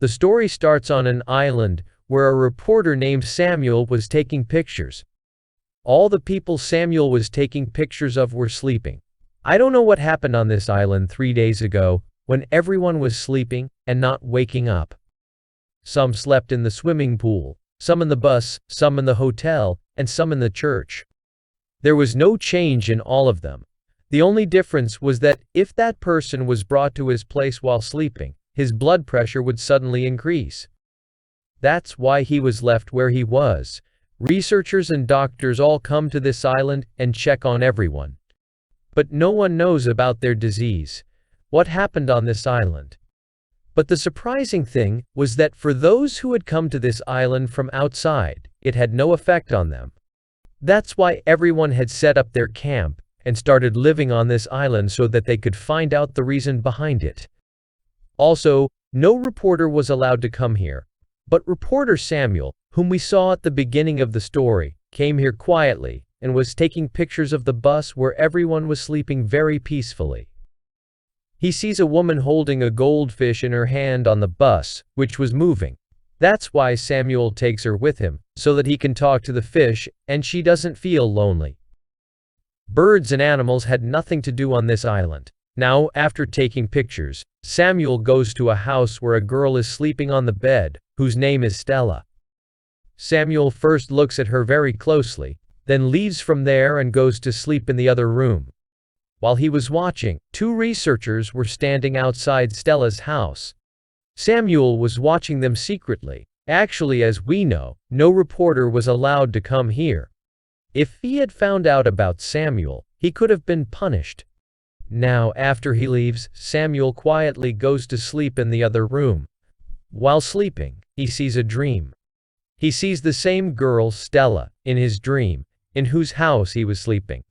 The story starts on an island where a reporter named Samuel was taking pictures. All the people Samuel was taking pictures of were sleeping. I don't know what happened on this island 3 days ago when everyone was sleeping and not waking up. Some slept in the swimming pool, some in the bus, some in the hotel, and some in the church. There was no change in all of them. The only difference was that if that person was brought to his place while sleeping, his blood pressure would suddenly increase. That's why he was left where he was. Researchers and doctors all come to this island and check on everyone. But no one knows about their disease. What happened on this island? But the surprising thing was that for those who had come to this island from outside, it had no effect on them. That's why everyone had set up their camp and started living on this island so that they could find out the reason behind it. Also, no reporter was allowed to come here, but reporter Samuel, whom we saw at the beginning of the story, came here quietly and was taking pictures of the bus where everyone was sleeping very peacefully. He sees a woman holding a goldfish in her hand on the bus, which was moving. That's why Samuel takes her with him, so that he can talk to the fish and she doesn't feel lonely. Birds and animals had nothing to do on this island. Now, after taking pictures, Samuel goes to a house where a girl is sleeping on the bed, whose name is Stella. Samuel first looks at her very closely, then leaves from there and goes to sleep in the other room. While he was watching, 2 researchers were standing outside Stella's house. Samuel was watching them secretly. Actually, as we know, no reporter was allowed to come here. If he had found out about Samuel, he could have been punished. Now, after he leaves, Samuel quietly goes to sleep in the other room. While sleeping, he sees a dream. He sees the same girl, Stella, in his dream, in whose house he was sleeping.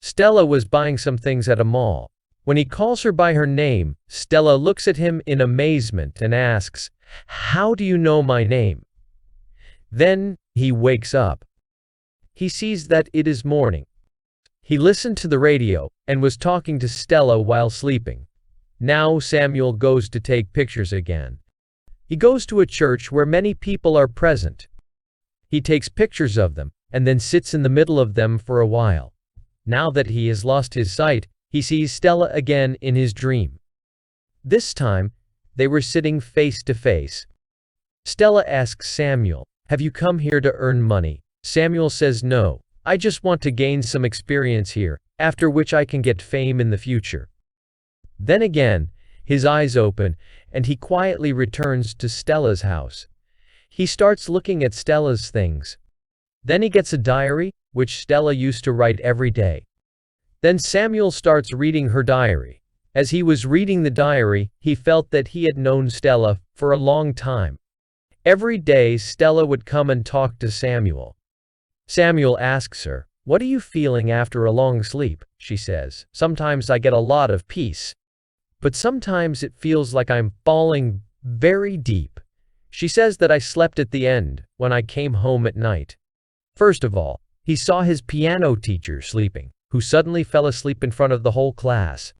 Stella was buying some things at a mall. When he calls her by her name, Stella looks at him in amazement and asks, "How do you know my name?" Then, he wakes up. He sees that it is morning. He listened to the radio and was talking to Stella while sleeping. Now Samuel goes to take pictures again. He goes to a church where many people are present. He takes pictures of them and then sits in the middle of them for a while. Now that he has lost his sight, he sees Stella again in his dream. This time, they were sitting face to face. Stella asks Samuel, "Have you come here to earn money?" Samuel says, "No, I just want to gain some experience here, after which I can get fame in the future." Then again, his eyes open, and he quietly returns to Stella's house. He starts looking at Stella's things. Then he gets a diary, which Stella used to write every day. Then Samuel starts reading her diary. As he was reading the diary, he felt that he had known Stella for a long time. Every day Stella would come and talk to Samuel. Samuel asks her, "What are you feeling after a long sleep?" She says, "Sometimes I get a lot of peace. But sometimes it feels like I'm falling very deep." She says that I slept at the end, when I came home at night. First of all, he saw his piano teacher sleeping, who suddenly fell asleep in front of the whole class.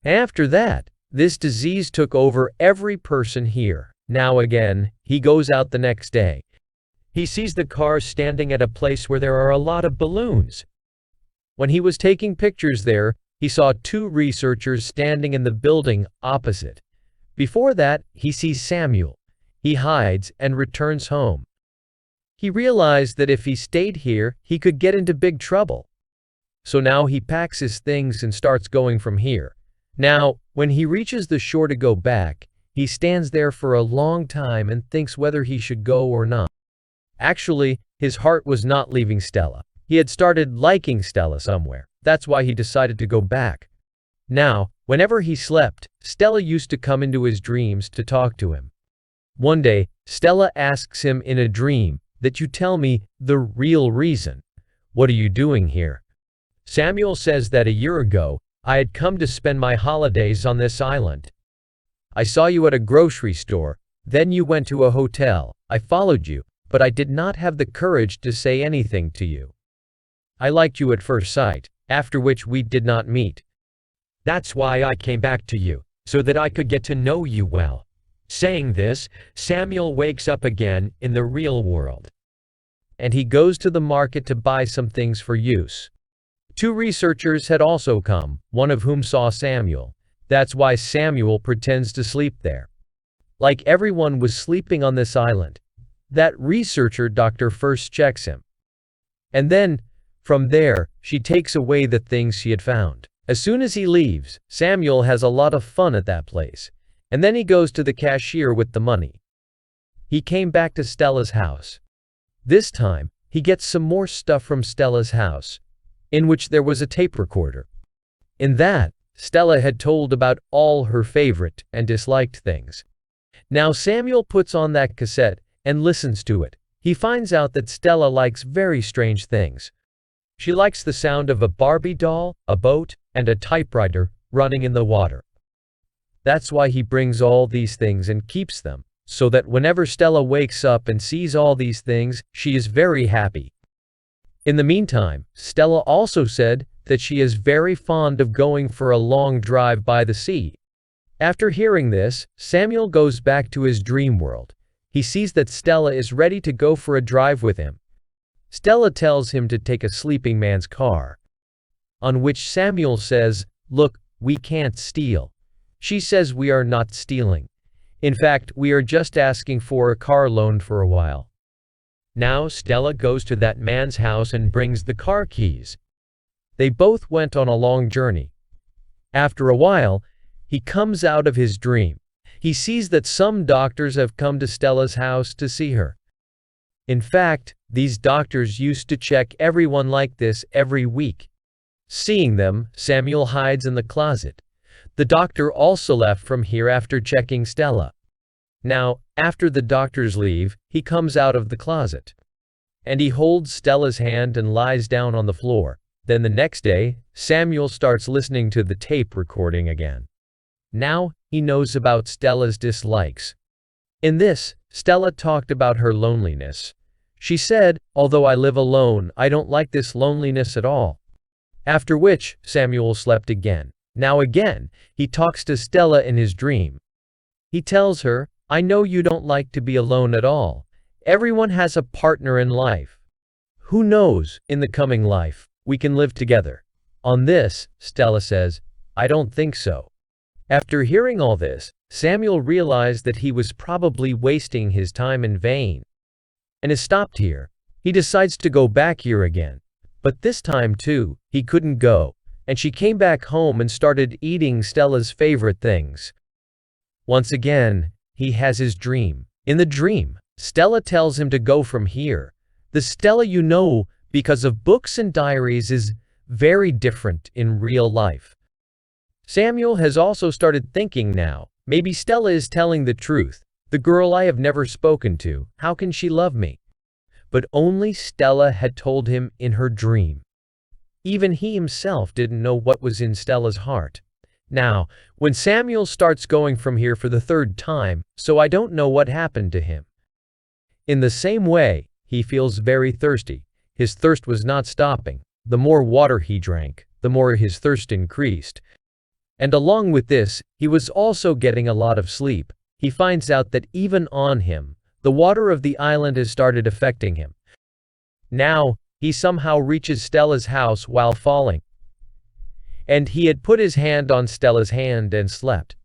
After that, this disease took over every person here. Now again, he goes out the next day. He sees the car standing at a place where there are a lot of balloons. When he was taking pictures there, he saw 2 researchers standing in the building opposite. Before that, he sees Samuel. He hides and returns home. He realized that if he stayed here, he could get into big trouble. So now he packs his things and starts going from here. Now, when he reaches the shore to go back, he stands there for a long time and thinks whether he should go or not. Actually, his heart was not leaving Stella. He had started liking Stella somewhere. That's why he decided to go back. Now, whenever he slept, Stella used to come into his dreams to talk to him. One day, Stella asks him in a dream, "That you tell me the real reason. What are you doing here?" Samuel says that a year ago, I had come to spend my holidays on this island. I saw you at a grocery store, then you went to a hotel. I followed you, but I did not have the courage to say anything to you. I liked you at first sight, after which we did not meet. That's why I came back to you, so that I could get to know you well. Saying this, Samuel wakes up again in the real world. And he goes to the market to buy some things for use. Two researchers had also come, one of whom saw Samuel. That's why Samuel pretends to sleep there. Like everyone was sleeping on this island. That researcher doctor first checks him. And then, from there, she takes away the things she had found. As soon as he leaves, Samuel has a lot of fun at that place. And then he goes to the cashier with the money. He came back to Stella's house. This time, he gets some more stuff from Stella's house, in which there was a tape recorder. In that, Stella had told about all her favorite and disliked things. Now Samuel puts on that cassette and listens to it. He finds out that Stella likes very strange things. She likes the sound of a Barbie doll, a boat, and a typewriter running in the water. That's why he brings all these things and keeps them, so that whenever Stella wakes up and sees all these things, she is very happy. In the meantime, Stella also said that she is very fond of going for a long drive by the sea. After hearing this, Samuel goes back to his dream world. He sees that Stella is ready to go for a drive with him. Stella tells him to take a sleeping man's car. On which Samuel says, "Look, we can't steal." She says we are not stealing. In fact, we are just asking for a car loan for a while. Now Stella goes to that man's house and brings the car keys. They both went on a long journey. After a while, he comes out of his dream. He sees that some doctors have come to Stella's house to see her. In fact, these doctors used to check everyone like this every week. Seeing them, Samuel hides in the closet. The doctor also left from here after checking Stella. Now, after the doctors leave, he comes out of the closet. And he holds Stella's hand and lies down on the floor. Then the next day, Samuel starts listening to the tape recording again. Now, he knows about Stella's dislikes. In this, Stella talked about her loneliness. She said, "Although I live alone, I don't like this loneliness at all." After which, Samuel slept again. Now again, he talks to Stella in his dream. He tells her, "I know you don't like to be alone at all. Everyone has a partner in life. Who knows, in the coming life, we can live together." On this, Stella says, "I don't think so." After hearing all this, Samuel realized that he was probably wasting his time in vain. And is stopped here. He decides to go back here again. But this time too, he couldn't go. And she came back home and started eating Stella's favorite things. Once again, he has his dream. In the dream, Stella tells him to go from here. The Stella you know, because of books and diaries, is very different in real life. Samuel has also started thinking now, maybe Stella is telling the truth. The girl I have never spoken to, how can she love me? But only Stella had told him in her dream. Even he himself didn't know what was in Stella's heart. Now, when Samuel starts going from here for the third time, so I don't know what happened to him. In the same way, he feels very thirsty. His thirst was not stopping. The more water he drank, the more his thirst increased. And along with this, he was also getting a lot of sleep. He finds out that even on him, the water of the island has started affecting him. Now, he somehow reaches Stella's house while falling. And he had put his hand on Stella's hand and slept.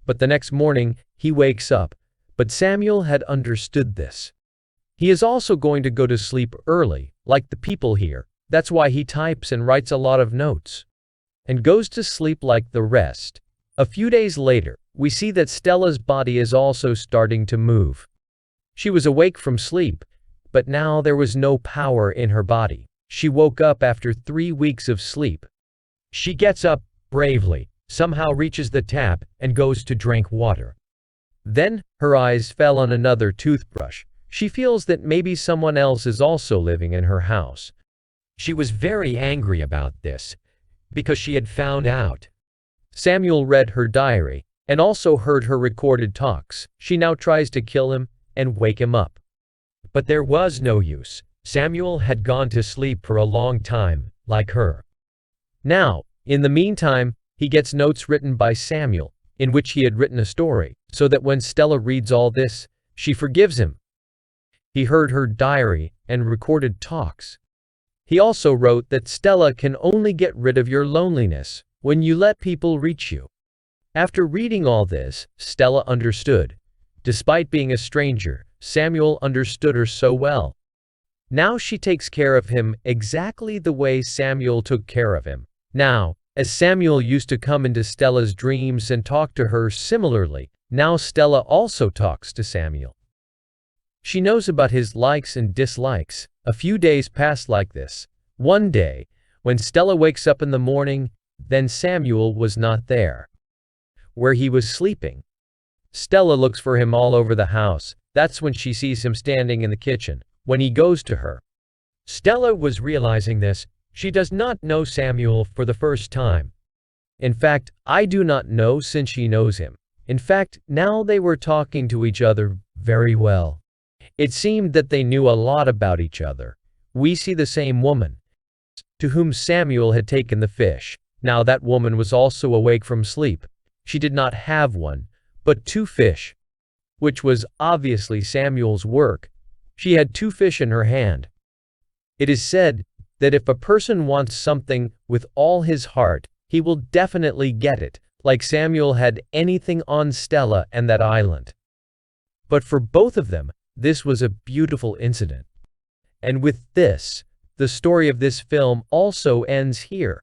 But the next morning, he wakes up. But Samuel had understood this. He is also going to go to sleep early, like the people here. That's why he types and writes a lot of notes. And goes to sleep like the rest. A few days later, we see that Stella's body is also starting to move. She was awake from sleep, but now there was no power in her body. She woke up after 3 weeks of sleep. She gets up bravely, somehow reaches the tap, and goes to drink water. Then, her eyes fell on another toothbrush. She feels that maybe someone else is also living in her house. She was very angry about this, because she had found out. Samuel read her diary, and also heard her recorded talks. She now tries to kill him and wake him up. But there was no use. Samuel had gone to sleep for a long time, like her. Now, in the meantime, he gets notes written by Samuel, in which he had written a story. so that when Stella reads all this, she forgives him. He heard her diary and recorded talks. He also wrote that Stella can only get rid of your loneliness when you let people reach you. After reading all this, Stella understood. Despite being a stranger, Samuel understood her so well. Now she takes care of him exactly the way Samuel took care of him. Now, as Samuel used to come into Stella's dreams and talk to her similarly, now Stella also talks to Samuel. She knows about his likes and dislikes. A few days pass like this. One day, when Stella wakes up in the morning, then Samuel was not there, where he was sleeping. Stella looks for him all over the house. That's when she sees him standing in the kitchen, when he goes to her. Stella was realizing this. She does not know Samuel for the first time. In fact, I do not know since she knows him. In fact, now they were talking to each other very well. It seemed that they knew a lot about each other. We see the same woman, to whom Samuel had taken the fish. Now that woman was also awake from sleep. She did not have one, but 2 fish, which was obviously Samuel's work. She had 2 fish in her hand. It is said that if a person wants something with all his heart, he will definitely get it, like Samuel had anything on Stella and that island. But for both of them, this was a beautiful incident. And with this, the story of this film also ends here.